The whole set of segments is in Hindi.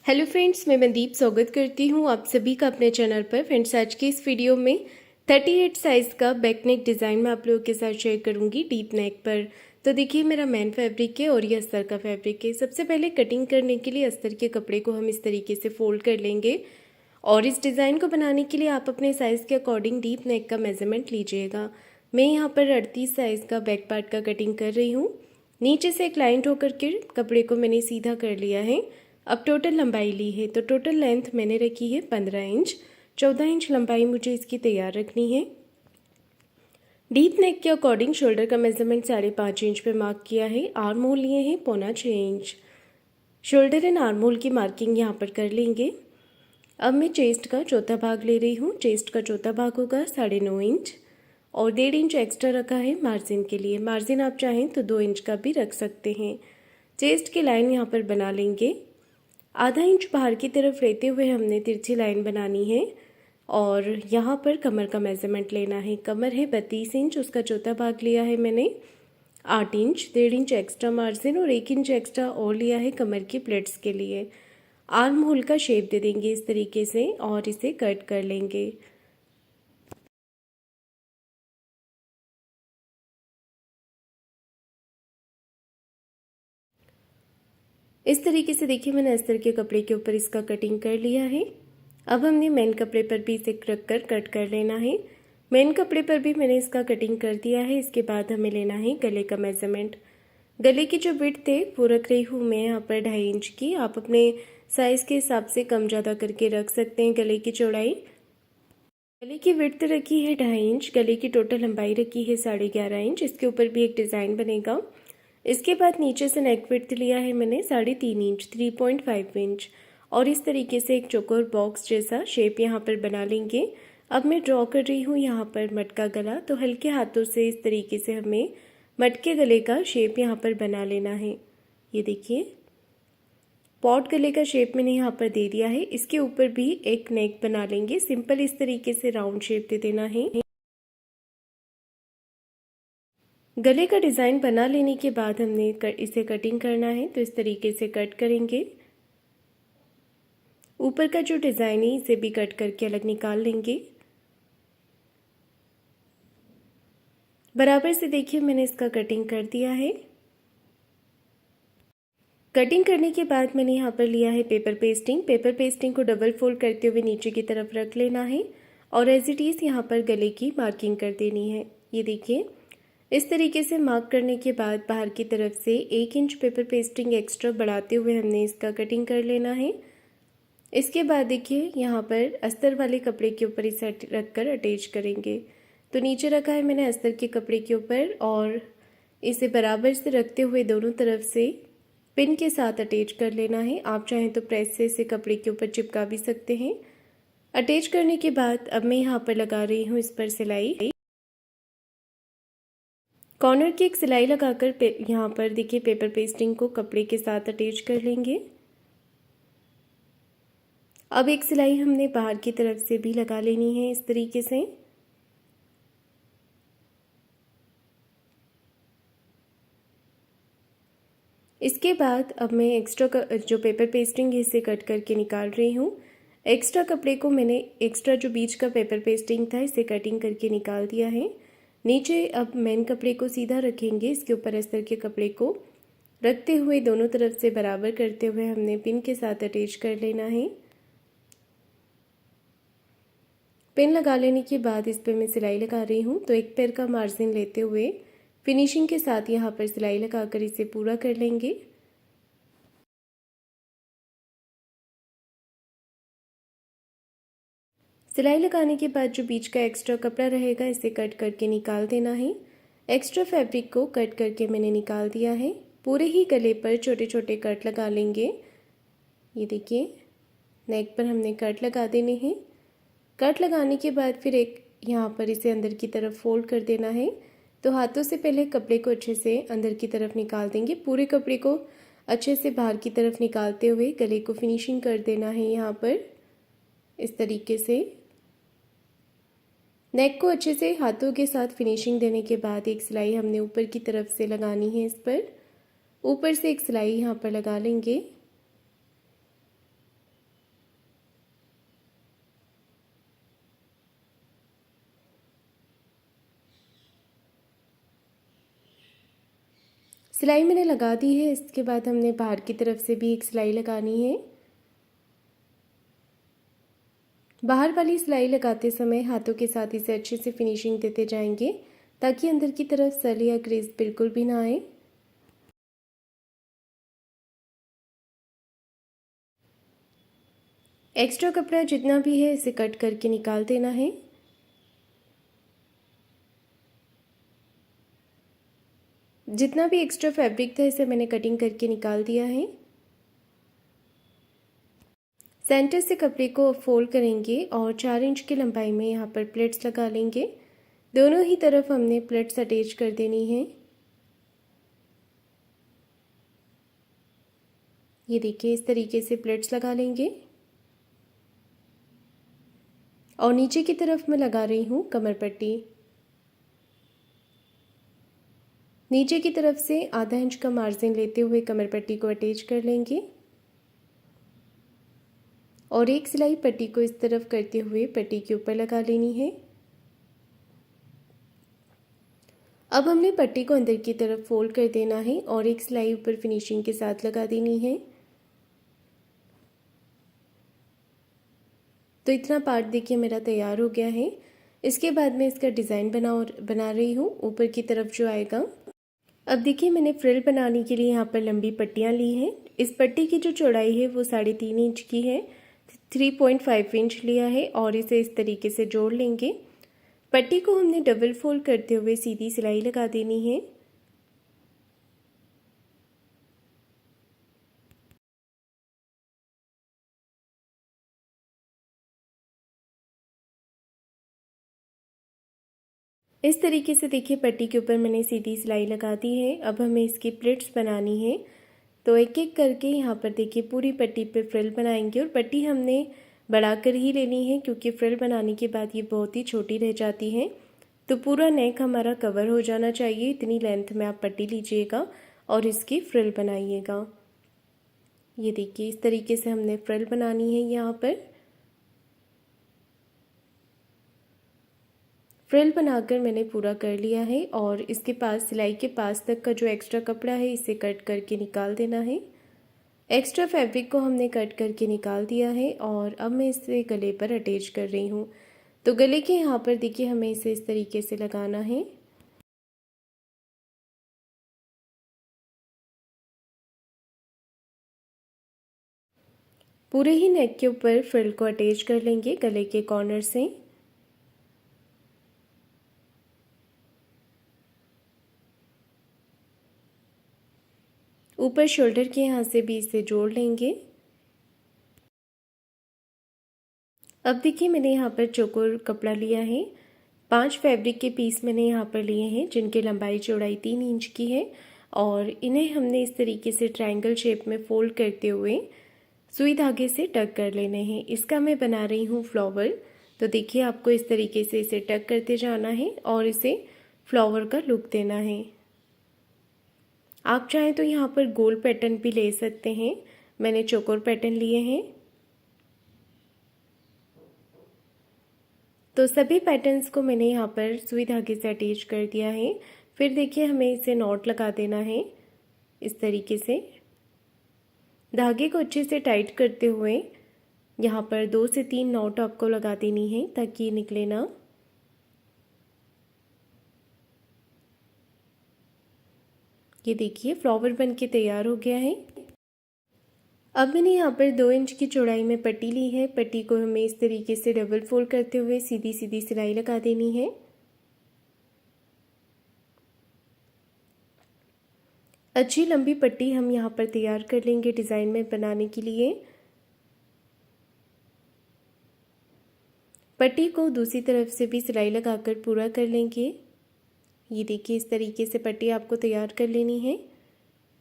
हेलो फ्रेंड्स, मैं मनदीप स्वागत करती हूँ आप सभी का अपने चैनल पर। फ्रेंड्स, आज की इस वीडियो में 38 साइज़ का बैक नेक डिज़ाइन मैं आप लोगों के साथ शेयर करूँगी डीप नेक पर। तो देखिए, मेरा मैन फैब्रिक है और ये अस्तर का फैब्रिक है। सबसे पहले कटिंग करने के लिए अस्तर के कपड़े को हम इस तरीके से फोल्ड कर लेंगे और इस डिज़ाइन को बनाने के लिए आप अपने साइज़ के अकॉर्डिंग डीप नेक का मेजरमेंट लीजिएगा। मैं यहाँ पर 38 साइज़ का बैक पार्ट का कटिंग कर रही हूँ। नीचे से एक लाइन ड्रॉ करके कपड़े को मैंने सीधा कर लिया है। अब टोटल लंबाई ली है तो टोटल लेंथ मैंने रखी है 15 इंच। 14 इंच लंबाई मुझे इसकी तैयार रखनी है। डीप नेक के अकॉर्डिंग शोल्डर का मेजरमेंट 5.5 इंच पे मार्क किया है। आर्म होल लिए हैं 6.25 inch. Shoulder and arm hole की मार्किंग यहाँ पर कर लेंगे। अब मैं चेस्ट का चौथा भाग ले रही हूँ। चेस्ट का चौथा भाग होगा 9.5 इंच और 1.5 इंच एक्स्ट्रा रखा है मार्जिन के लिए। मार्जिन आप चाहें तो 2 इंच का भी रख सकते हैं। चेस्ट की लाइन यहाँ पर बना लेंगे। आधा इंच बाहर की तरफ लेते हुए हमने तिरछी लाइन बनानी है और यहाँ पर कमर का मेजरमेंट लेना है। कमर है 32 इंच, उसका चौथा भाग लिया है मैंने 8 इंच। 1.5 इंच एक्स्ट्रा मार्जिन और 1 इंच एक्स्ट्रा और लिया है कमर की प्लेट्स के लिए। आर्म होल का शेप दे देंगे इस तरीके से और इसे कट कर लेंगे। इस तरीके से देखिए, मैंने अस्तर के कपड़े के ऊपर इसका कटिंग कर लिया है। अब हमने मेन कपड़े पर भी इसे रख कर कट कर लेना है। मेन कपड़े पर भी मैंने इसका कटिंग कर दिया है। इसके बाद हमें लेना है गले का मेजरमेंट। गले की जो विड्थ है वो रख रही हूँ मैं यहाँ पर 2.5 इंच की। आप अपने साइज़ के हिसाब से कम ज़्यादा करके रख सकते हैं गले की चौड़ाई। गले की विड्थ रखी है 2.5 इंच। गले की टोटल लंबाई रखी है 11.5 इंच। इसके ऊपर भी एक डिज़ाइन बनेगा। इसके बाद नीचे से नेक विड्थ लिया है मैंने 3.5 इंच, 3.5 इंच और इस तरीके से एक चौकोर बॉक्स जैसा शेप यहाँ पर बना लेंगे। अब मैं ड्रॉ कर रही हूँ यहाँ पर मटका गला, तो हल्के हाथों से इस तरीके से हमें मटके गले का शेप यहाँ पर बना लेना है। ये देखिए, पॉट गले का शेप मैंने यहाँ पर दे दिया है। इसके ऊपर भी एक नेक बना लेंगे। सिंपल इस तरीके से राउंड शेप दे देना है। गले का डिज़ाइन बना लेने के बाद हमने इसे कटिंग करना है, तो इस तरीके से कट करेंगे। ऊपर का जो डिज़ाइन है इसे भी कट करके अलग निकाल लेंगे। बराबर से देखिए, मैंने इसका कटिंग कर दिया है। कटिंग करने के बाद मैंने यहाँ पर लिया है पेपर पेस्टिंग। पेपर पेस्टिंग को डबल फोल्ड करते हुए नीचे की तरफ रख लेना है और एज इट इज़ यहाँ पर गले की मार्किंग कर देनी है। ये देखिए, इस तरीके से मार्क करने के बाद बाहर की तरफ से 1 इंच पेपर पेस्टिंग एक्स्ट्रा बढ़ाते हुए हमने इसका कटिंग कर लेना है। इसके बाद देखिए, यहाँ पर अस्तर वाले कपड़े के ऊपर इसे रख कर अटैच करेंगे। तो नीचे रखा है मैंने अस्तर के कपड़े के ऊपर और इसे बराबर से रखते हुए दोनों तरफ से पिन के साथ अटैच कर लेना है। आप चाहें तो प्रेस से इसे कपड़े के ऊपर चिपका भी सकते हैं। अटैच करने के बाद अब मैं यहाँ पर लगा रही हूँ इस पर सिलाई। कॉर्नर की एक सिलाई लगाकर यहाँ पर देखिए पेपर पेस्टिंग को कपड़े के साथ अटैच कर लेंगे। अब एक सिलाई हमने बाहर की तरफ से भी लगा लेनी है इस तरीके से। इसके बाद अब मैं एक्स्ट्रा जो पेपर पेस्टिंग है इसे कट करके निकाल रही हूँ। एक्स्ट्रा कपड़े को मैंने एक्स्ट्रा जो बीच का पेपर पेस्टिंग था इसे कटिंग करके निकाल दिया है। नीचे अब मेन कपड़े को सीधा रखेंगे। इसके ऊपर अस्तर के कपड़े को रखते हुए दोनों तरफ से बराबर करते हुए हमने पिन के साथ अटैच कर लेना है। पिन लगा लेने के बाद इस पर मैं सिलाई लगा रही हूँ, तो एक पैर का मार्जिन लेते हुए फिनिशिंग के साथ यहाँ पर सिलाई लगाकर इसे पूरा कर लेंगे। सिलाई लगाने के बाद जो बीच का एक्स्ट्रा कपड़ा रहेगा इसे कट करके निकाल देना है। एक्स्ट्रा फैब्रिक को कट करके मैंने निकाल दिया है। पूरे ही गले पर छोटे छोटे कट लगा लेंगे। ये देखिए, नेक पर हमने कट लगा देने हैं। कट लगाने के बाद फिर एक यहाँ पर इसे अंदर की तरफ फोल्ड कर देना है। तो हाथों से पहले कपड़े को अच्छे से अंदर की तरफ निकाल देंगे। पूरे कपड़े को अच्छे से बाहर की तरफ निकालते हुए गले को फिनिशिंग कर देना है। यहाँ पर इस तरीके से नेक को अच्छे से हाथों के साथ फिनिशिंग देने के बाद एक सिलाई हमने ऊपर की तरफ से लगानी है। इस पर ऊपर से एक सिलाई यहाँ पर लगा लेंगे। सिलाई मैंने लगा दी है। इसके बाद हमने बाहर की तरफ से भी एक सिलाई लगानी है। बाहर वाली सिलाई लगाते समय हाथों के साथ इसे अच्छे से फिनिशिंग देते जाएंगे ताकि अंदर की तरफ सल या क्रीज बिल्कुल भी ना आए। एक्स्ट्रा कपड़ा जितना भी है इसे कट करके निकाल देना है। जितना भी एक्स्ट्रा फैब्रिक था इसे मैंने कटिंग करके निकाल दिया है। सेंटर से कपड़े को फोल्ड करेंगे और 4 इंच की लंबाई में यहाँ पर प्लेट्स लगा लेंगे। दोनों ही तरफ हमने प्लेट्स अटैच कर देनी है। ये देखिए इस तरीके से प्लेट्स लगा लेंगे और नीचे की तरफ मैं लगा रही हूँ कमर पट्टी। नीचे की तरफ से आधा इंच का मार्जिन लेते हुए कमर पट्टी को अटैच कर लेंगे और एक सिलाई पट्टी को इस तरफ करते हुए पट्टी के ऊपर लगा लेनी है। अब हमने पट्टी को अंदर की तरफ फोल्ड कर देना है और एक सिलाई ऊपर फिनिशिंग के साथ लगा देनी है। तो इतना पार्ट देखिए मेरा तैयार हो गया है। इसके बाद मैं इसका डिज़ाइन बना रही हूँ ऊपर की तरफ जो आएगा। अब देखिए मैंने फ्रिल बनाने के लिए यहाँ पर लंबी पट्टियाँ ली हैं। इस पट्टी की जो चौड़ाई है वो 3.5 इंच की है। 3.5 इंच लिया है और इसे इस तरीके से जोड़ लेंगे। पट्टी को हमने डबल फोल्ड करते हुए सीधी सिलाई लगा देनी है। इस तरीके से देखिए पट्टी के ऊपर मैंने सीधी सिलाई लगा दी है। अब हमें इसकी प्लेट्स बनानी है। तो एक एक करके यहाँ पर देखिए पूरी पट्टी पे फ्रिल बनाएंगे और पट्टी हमने बढ़ाकर ही लेनी है क्योंकि फ्रिल बनाने के बाद ये बहुत ही छोटी रह जाती है। तो पूरा नेक हमारा कवर हो जाना चाहिए, इतनी लेंथ में आप पट्टी लीजिएगा और इसकी फ्रिल बनाइएगा। ये देखिए इस तरीके से हमने फ्रिल बनानी है। यहाँ पर फ्रिल बनाकर मैंने पूरा कर लिया है और इसके पास सिलाई के पास तक का जो एक्स्ट्रा कपड़ा है इसे कट करके निकाल देना है। एक्स्ट्रा फैब्रिक को हमने कट करके निकाल दिया है और अब मैं इसे गले पर अटैच कर रही हूँ। तो गले के यहाँ पर देखिए हमें इसे इस तरीके से लगाना है। पूरे ही नेक के ऊपर फ्रिल को अटैच कर लेंगे गले के कॉर्नर से। ऊपर शोल्डर के यहाँ से भी इसे जोड़ लेंगे। अब देखिए मैंने यहाँ पर चौकोर कपड़ा लिया है। 5 फैब्रिक के पीस मैंने यहाँ पर लिए हैं जिनकी लंबाई चौड़ाई 3 इंच की है और इन्हें हमने इस तरीके से ट्रायंगल शेप में फोल्ड करते हुए सुई धागे से टक कर लेने हैं। इसका मैं बना रही हूँ फ्लावर। तो देखिए आपको इस तरीके से इसे टक करते जाना है और इसे फ्लावर का लुक देना है। आप चाहें तो यहाँ पर गोल पैटर्न भी ले सकते हैं। मैंने चौकोर पैटर्न लिए हैं। तो सभी पैटर्न्स को मैंने यहाँ पर सुई धागे से अटैच कर दिया है। फिर देखिए हमें इसे नॉट लगा देना है इस तरीके से। धागे को अच्छे से टाइट करते हुए यहाँ पर 2 से 3 नॉट आपको लगा देनी है ताकि ये निकले ना। ये देखिए फ्लावर बनके तैयार हो गया है। अब मैंने यहाँ पर 2 इंच की चौड़ाई में पट्टी ली है। पट्टी को हमें इस तरीके से डबल फोल्ड करते हुए सीधी सीधी सिलाई लगा देनी है। अच्छी लंबी पट्टी हम यहाँ पर तैयार कर लेंगे डिज़ाइन में बनाने के लिए। पट्टी को दूसरी तरफ से भी सिलाई लगाकर पूरा कर लेंगे। ये देखिए इस तरीके से पट्टी आपको तैयार कर लेनी है।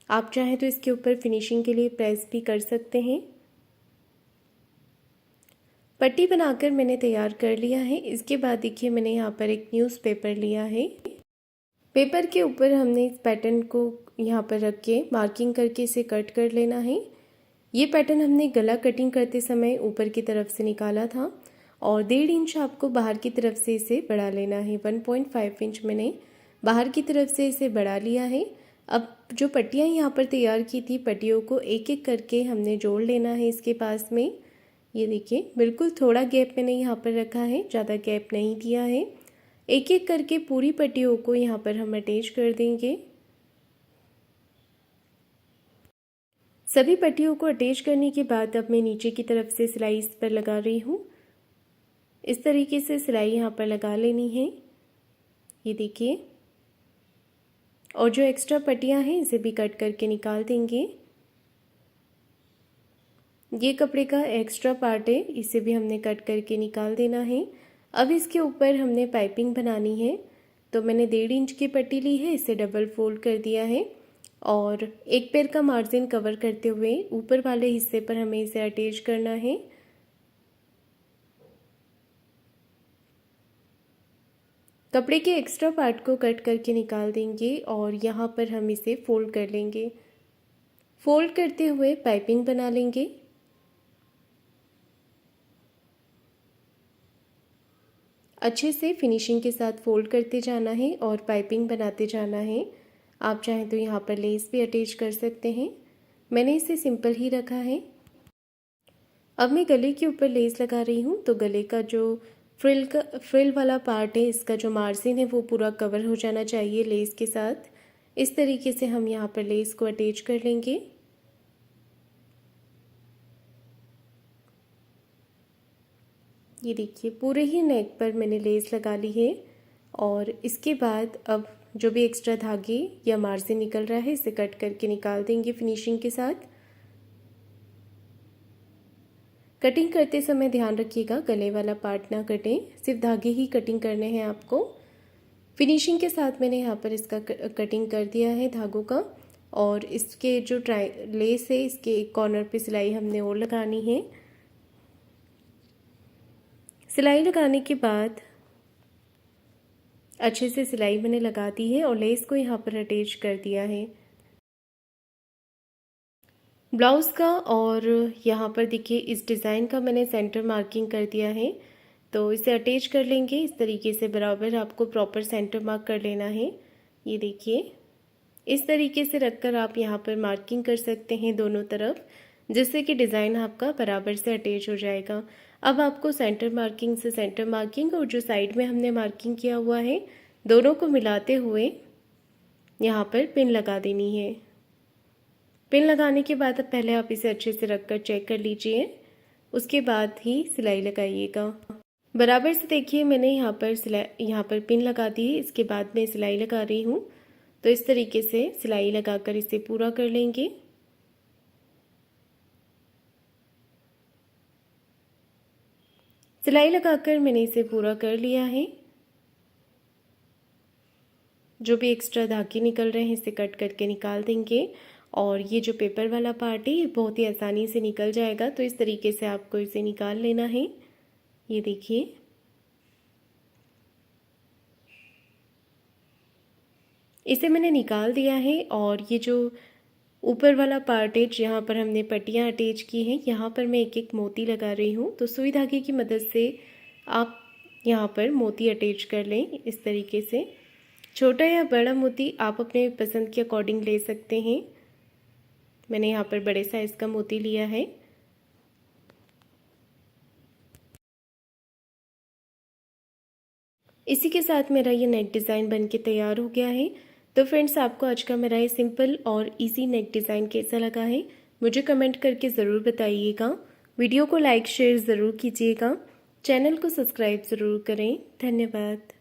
आप चाहें तो इसके ऊपर फिनिशिंग के लिए प्रेस भी कर सकते हैं। पट्टी बनाकर मैंने तैयार कर लिया है। इसके बाद देखिए मैंने यहाँ पर एक न्यूज़पेपर लिया है। पेपर के ऊपर हमने इस पैटर्न को यहाँ पर रख के मार्किंग करके इसे कट कर लेना है। ये पैटर्न हमने गला कटिंग करते समय ऊपर की तरफ से निकाला था और 1.5 इंच आपको बाहर की तरफ से इसे बढ़ा लेना है। 1.5 इंच मैंने बाहर की तरफ से इसे बढ़ा लिया है। अब जो पट्टियाँ यहाँ पर तैयार की थी, पट्टियों को एक एक करके हमने जोड़ लेना है इसके पास में। ये देखिए बिल्कुल थोड़ा गैप मैंने यहाँ पर रखा है, ज़्यादा गैप नहीं दिया है। एक एक करके पूरी पट्टियों को यहाँ पर हम अटैच कर देंगे। सभी पट्टियों को अटैच करने के बाद अब मैं नीचे की तरफ से सिलाई इस पर लगा रही हूँ। इस तरीके से सिलाई यहाँ पर लगा लेनी है, ये देखिए। और जो एक्स्ट्रा पट्टियाँ हैं इसे भी कट करके निकाल देंगे। ये कपड़े का एक्स्ट्रा पार्ट है, इसे भी हमने कट करके निकाल देना है। अब इसके ऊपर हमने पाइपिंग बनानी है, तो मैंने 1.5 इंच की पट्टी ली है, इसे डबल फोल्ड कर दिया है और एक पैर का मार्जिन कवर करते हुए ऊपर वाले हिस्से पर हमें इसे अटैच करना है। कपड़े के एक्स्ट्रा पार्ट को कट करके निकाल देंगे और यहाँ पर हम इसे फोल्ड कर लेंगे। फोल्ड करते हुए पाइपिंग बना लेंगे। अच्छे से फिनिशिंग के साथ फोल्ड करते जाना है और पाइपिंग बनाते जाना है। आप चाहें तो यहाँ पर लेस भी अटैच कर सकते हैं, मैंने इसे सिंपल ही रखा है। अब मैं गले के ऊपर लेस लगा रही हूँ, तो गले का जो फ्रिल वाला पार्ट है, इसका जो मार्जिन है वो पूरा कवर हो जाना चाहिए लेस के साथ। इस तरीके से हम यहाँ पर लेस को अटैच कर लेंगे। ये देखिए पूरे ही नेक पर मैंने लेस लगा ली है और इसके बाद अब जो भी एक्स्ट्रा धागे या मार्जिन निकल रहा है इसे कट करके निकाल देंगे फिनिशिंग के साथ। कटिंग करते समय ध्यान रखिएगा गले वाला पार्ट ना कटें, सिर्फ धागे ही कटिंग करने हैं आपको। फिनिशिंग के साथ मैंने यहाँ पर इसका कटिंग कर दिया है धागों का और इसके जो लेस है इसके एक कॉर्नर पे सिलाई हमने और लगानी है। सिलाई लगाने के बाद अच्छे से सिलाई मैंने लगा दी है और लेस को यहाँ पर अटैच कर दिया है ब्लाउज़ का। और यहाँ पर देखिए इस डिज़ाइन का मैंने सेंटर मार्किंग कर दिया है, तो इसे अटैच कर लेंगे इस तरीके से। बराबर आपको प्रॉपर सेंटर मार्क कर लेना है। ये देखिए इस तरीके से रखकर आप यहाँ पर मार्किंग कर सकते हैं दोनों तरफ, जिससे कि डिज़ाइन आपका बराबर से अटैच हो जाएगा। अब आपको सेंटर मार्किंग से सेंटर मार्किंग और जो साइड में हमने मार्किंग किया हुआ है दोनों को मिलाते हुए यहाँ पर पिन लगा देनी है। पिन लगाने के बाद अब पहले आप इसे अच्छे से रखकर चेक कर लीजिए, उसके बाद ही सिलाई लगाइएगा। बराबर से देखिए मैंने यहाँ पर पिन लगा दी है, इसके बाद मैं सिलाई लगा रही हूँ। तो इस तरीके से सिलाई लगाकर इसे पूरा कर लेंगे। सिलाई लगाकर मैंने इसे पूरा कर लिया है। जो भी एक्स्ट्रा धागे निकल रहे हैं इसे कट करके निकाल देंगे और ये जो पेपर वाला पार्ट है ये बहुत ही आसानी से निकल जाएगा, तो इस तरीके से आपको इसे निकाल लेना है। ये देखिए इसे मैंने निकाल दिया है और ये जो ऊपर वाला पार्ट है जहाँ पर हमने पट्टियाँ अटैच की हैं यहाँ पर मैं एक एक मोती लगा रही हूँ। तो सुई धागे की मदद से आप यहाँ पर मोती अटैच कर लें इस तरीके से। छोटा या बड़ा मोती आप अपने पसंद के अकॉर्डिंग ले सकते हैं, मैंने यहाँ पर बड़े साइज़ का मोती लिया है। इसी के साथ मेरा ये नेक डिज़ाइन बनके तैयार हो गया है। तो फ्रेंड्स आपको आज का मेरा ये सिंपल और इजी नेक डिज़ाइन कैसा लगा है मुझे कमेंट करके ज़रूर बताइएगा। वीडियो को लाइक शेयर ज़रूर कीजिएगा, चैनल को सब्सक्राइब ज़रूर करें। धन्यवाद।